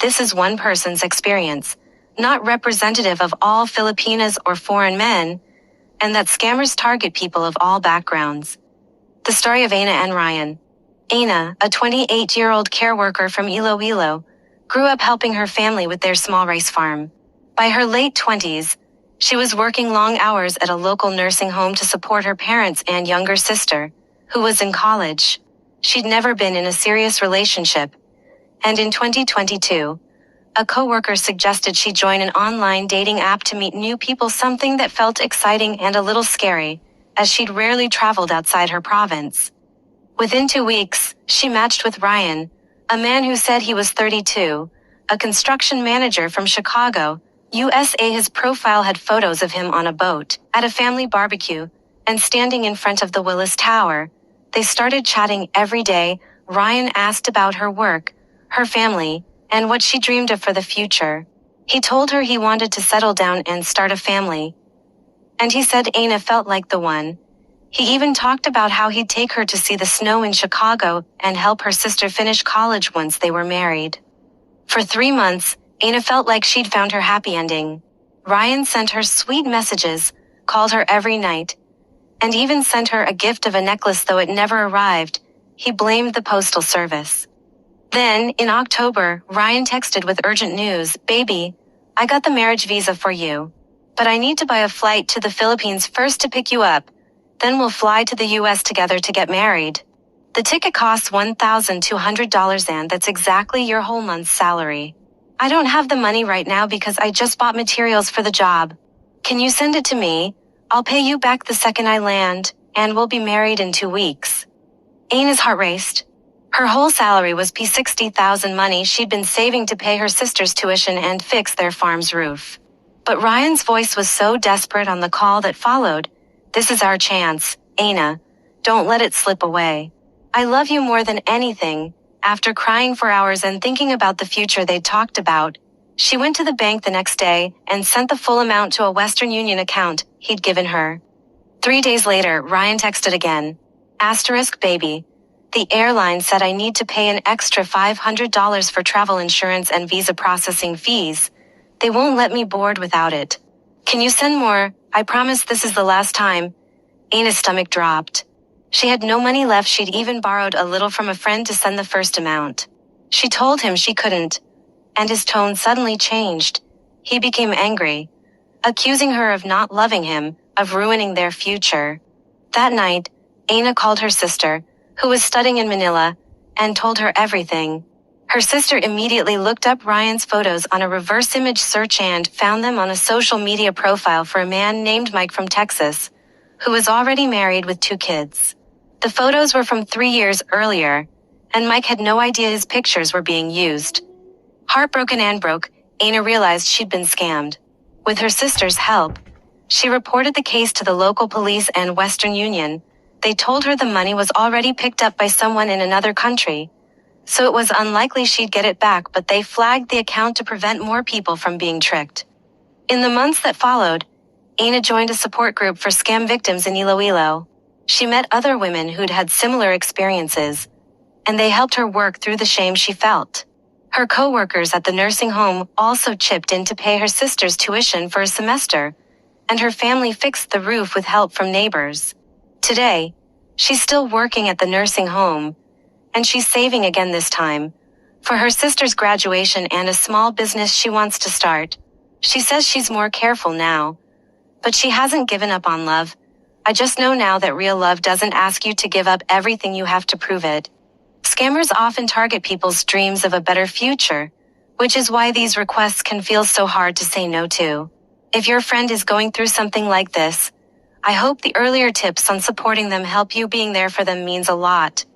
This is one person's experience, not representative of all Filipinas or foreign men, and that scammers target people of all backgrounds. The story of Ana and Ryan. Ana, a 28-year-old care worker from Iloilo, grew up helping her family with their small rice farm. By her late 20s, she was working long hours at a local nursing home to support her parents and younger sister, who was in college. She'd never been in a serious relationship, and in 2022, a coworker suggested she join an online dating app to meet new people, something that felt exciting and a little scary, as she'd rarely traveled outside her province. Within 2 weeks, she matched with Ryan, a man who said he was 32, a construction manager from Chicago, USA. His profile had photos of him on a boat, at a family barbecue, and standing in front of the Willis Tower. They started chatting every day. Ryan asked about her work, her family, and what she dreamed of for the future. He told her he wanted to settle down and start a family. And he said Ana felt like the one. He even talked about how he'd take her to see the snow in Chicago and help her sister finish college once they were married. For 3 months, Ana felt like she'd found her happy ending. Ryan sent her sweet messages, called her every night, and even sent her a gift of a necklace, though it never arrived. He blamed the postal service. Then, in October, Ryan texted with urgent news, "Baby, I got the marriage visa for you. But I need to buy a flight to the Philippines first to pick you up. Then we'll fly to the US together to get married. The ticket costs $1,200 and that's exactly your whole month's salary. I don't have the money right now because I just bought materials for the job. Can you send it to me? I'll pay you back the second I land, and we'll be married in 2 weeks." Ana's heart raced. Her whole salary was $60,000, money she'd been saving to pay her sister's tuition and fix their farm's roof. But Ryan's voice was so desperate on the call that followed. "This is our chance, Ana. Don't let it slip away. I love you more than anything." After crying for hours and thinking about the future they'd talked about, she went to the bank the next day and sent the full amount to a Western Union account he'd given her. 3 days later, Ryan texted again. "Baby. The airline said I need to pay an extra $500 for travel insurance and visa processing fees. They won't let me board without it. Can you send more? I promise this is the last time." Ana's stomach dropped. She had no money left. She'd even borrowed a little from a friend to send the first amount. She told him she couldn't, and his tone suddenly changed. He became angry, accusing her of not loving him, of ruining their future. That night, Ana called her sister, who was studying in Manila, and told her everything. Her sister immediately looked up Ryan's photos on a reverse image search and found them on a social media profile for a man named Mike from Texas, who was already married with 2 kids. The photos were from 3 years earlier, and Mike had no idea his pictures were being used. Heartbroken and broke, Ana realized she'd been scammed. With her sister's help, she reported the case to the local police and Western Union. They told her the money was already picked up by someone in another country, so it was unlikely she'd get it back, but they flagged the account to prevent more people from being tricked. In the months that followed, Ana joined a support group for scam victims in Iloilo. She met other women who'd had similar experiences, and they helped her work through the shame she felt. Her co-workers at the nursing home also chipped in to pay her sister's tuition for a semester, and her family fixed the roof with help from neighbors. Today, she's still working at the nursing home, and she's saving again this time, for her sister's graduation and a small business she wants to start. She says she's more careful now, but she hasn't given up on love. "I just know now that real love doesn't ask you to give up everything you have to prove it." Scammers often target people's dreams of a better future, which is why these requests can feel so hard to say no to. If your friend is going through something like this, I hope the earlier tips on supporting them help you. Being there for them means a lot.